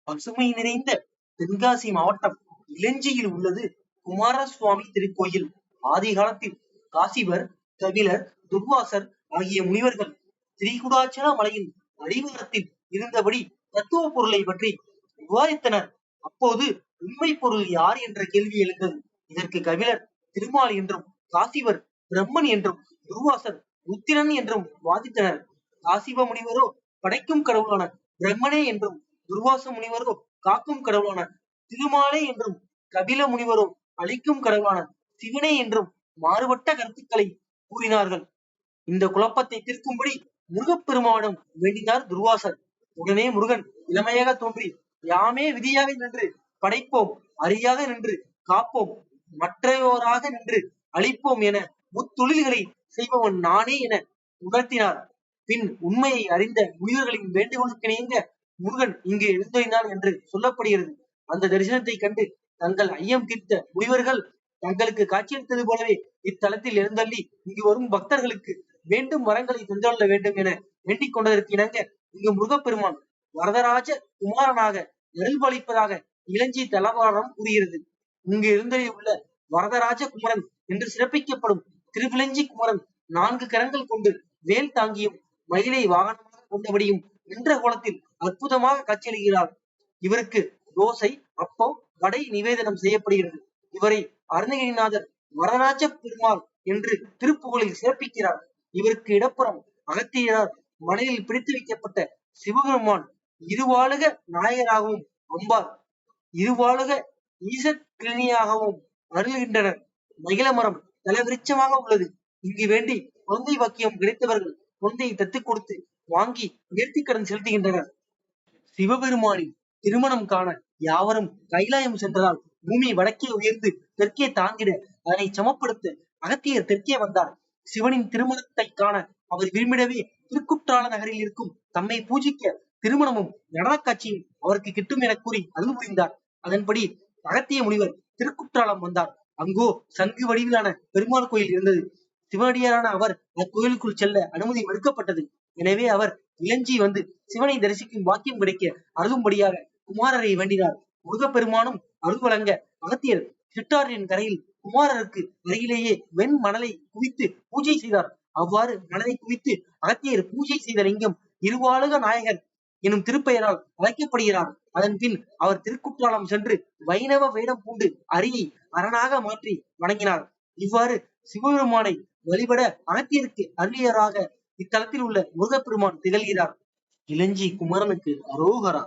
பசுமை நிறைந்த தென்காசி மாவட்டம் இலஞ்சியில் உள்ளது குமாரசுவாமி திருக்கோயில். ஆதி காலத்தில் காசிவர், கபிலர், துர்வாசர் ஆகிய முனிவர்கள் திரிகுடாச்சல மலையின் அடிவாரத்தில் இருந்தபடி தத்துவ பொருளை பற்றி விவாதித்தனர். அப்போது உண்மை பொருள் யார் என்ற கேள்வி எழுந்தது. இதற்கு கபிலர் திருமால் என்றும், காசிவர் பிரம்மன் என்றும், துர்வாசர் ருத்திரன் என்றும் வாதித்தனர். காசிவ முனிவரோ படைக்கும் கடவுளான பிரம்மனே என்றும், துர்வாச முனிவரோ காக்கும் கடவுளான திருமாலே என்றும், கபில முனிவரோ அழிக்கும் கடவுளான சிவனே என்றும் மாறுபட்ட கருத்துக்களை கூறினார்கள். இந்த குழப்பத்தை தீர்க்கும்படி முருகப்பெருமானிடம் வேண்டினார் துர்வாசர். உடனே முருகன் இளமையாக தோன்றி, யாமே விதியாக நின்று படைப்போம், அறியாக நின்று காப்போம், மற்றையோராக நின்று அழிப்போம் என முத்தொழில்களை செய்பவன் நானே என உணர்த்தினார். பின் உண்மையை அறிந்த முனிவர்களின் வேண்டுகோளுக்கிணைந்த முருகன் இங்கு எழுந்தொழினான் என்று சொல்லப்படுகிறது. அந்த தரிசனத்தை கண்டு தங்கள் ஐயம் தீர்த்த முனிவர்கள் தங்களுக்கு காட்சியளித்தது போலவே இத்தலத்தில் எழுந்தள்ளி இங்கு வரும் பக்தர்களுக்கு வேண்டும் வரங்களை தந்தொள்ள வேண்டும் என வேண்டிக் கொண்டதற்கு இணங்க இங்கு முருகப்பெருமான் வரதராஜ குமாரனாக அருள்பாலிப்பதாக இளஞ்சி தலவாரம் கூறுகிறது. இங்கு எழுந்தொழி உள்ள வரதராஜ குமரன் என்று சிறப்பிக்கப்படும் திருவிளஞ்சி குமரன் 4 கரங்கள் கொண்டு வேல் தாங்கியும் மயிலை வாகனமாக கொண்டபடியும் நின்ற கோலத்தில் அற்புதமாக காட்சியளிக்கிறார். இவருக்கு தோசை, அப்பம், வடை நிவேதனம் செய்யப்படுகிறது. இவரை அருணகிரிநாதர் வரராஜ பெருமாள் என்று திருப்புகழில் சிறப்பிக்கிறார். இவருக்கு இடப்புறம் அகத்தியரார் மலையில் பிடித்து வைக்கப்பட்ட சிவபெருமான் இருவாளுக நாயகராகவும், அம்பாள் இருவாளுக ஈசக்கிரணியாகவும் அருள்கின்றனர். மகிழ மரம் தலவிருட்சமாக உள்ளது. இங்கு வேண்டி குழந்தை வாக்கியம் கிடைத்தவர்கள் குழந்தையை தத்துக் கொடுத்து வாங்கி நேர்த்திக்கடன் செலுத்துகின்றனர். சிவபெருமானின் திருமணம் காண யாவரும் கைலாயம் சென்றதால் பூமி வடக்கே உயர்ந்து தெற்கே தாங்கிட அதனை சமப்படுத்த அகத்தியர் தெற்கே வந்தார். சிவனின் திருமணத்தை காண அவர் விரும்பிடவே திருக்குற்றால நகரில் இருக்கும் தம்மை பூஜிக்க திருமணமும் நடன காட்சியும் அவருக்கு கிட்டும் என கூறி அருள் புரிந்தார். அதன்படி அகத்திய முனிவர் திருக்குற்றாலம் வந்தார். அங்கோ சங்கு வடிவிலான பெருமாள் கோயில் இருந்தது. சிவனடியாரான அவர் அக்கோயிலுக்குள் செல்ல அனுமதி மறுக்கப்பட்டது. எனவே அவர் இளஞ்சி வந்து சிவனை தரிசிக்கும் வாக்கியம் கிடைக்க அருளும்படியாக குமாரரை வேண்டினார். முருகப்பெருமானும் அருள் வழங்க அகத்தியர் சிட்டாரின் கரையில் குமாரருக்கு அருகிலேயே வெண் மணலை குவித்து பூஜை செய்தார். அவ்வாறு மணலை குவித்து அகத்தியர் பூஜை செய்த லிங்கம் இருவாளுக நாயகர் எனும் திருப்பெயரால் அழைக்கப்படுகிறார். அதன் பின் அவர் திருக்குற்றாலம் சென்று வைணவ வேடம் பூண்டு அரியை அரணாக மாற்றி வணங்கினார். இவ்வாறு சிவபெருமானை வழிபட அகத்தியருக்கு அருளியராக இத்தலத்தில் உள்ள முருகப்பெருமான் திகழ்கிறார். இளஞ்சி குமரனுக்கு அரோகரா.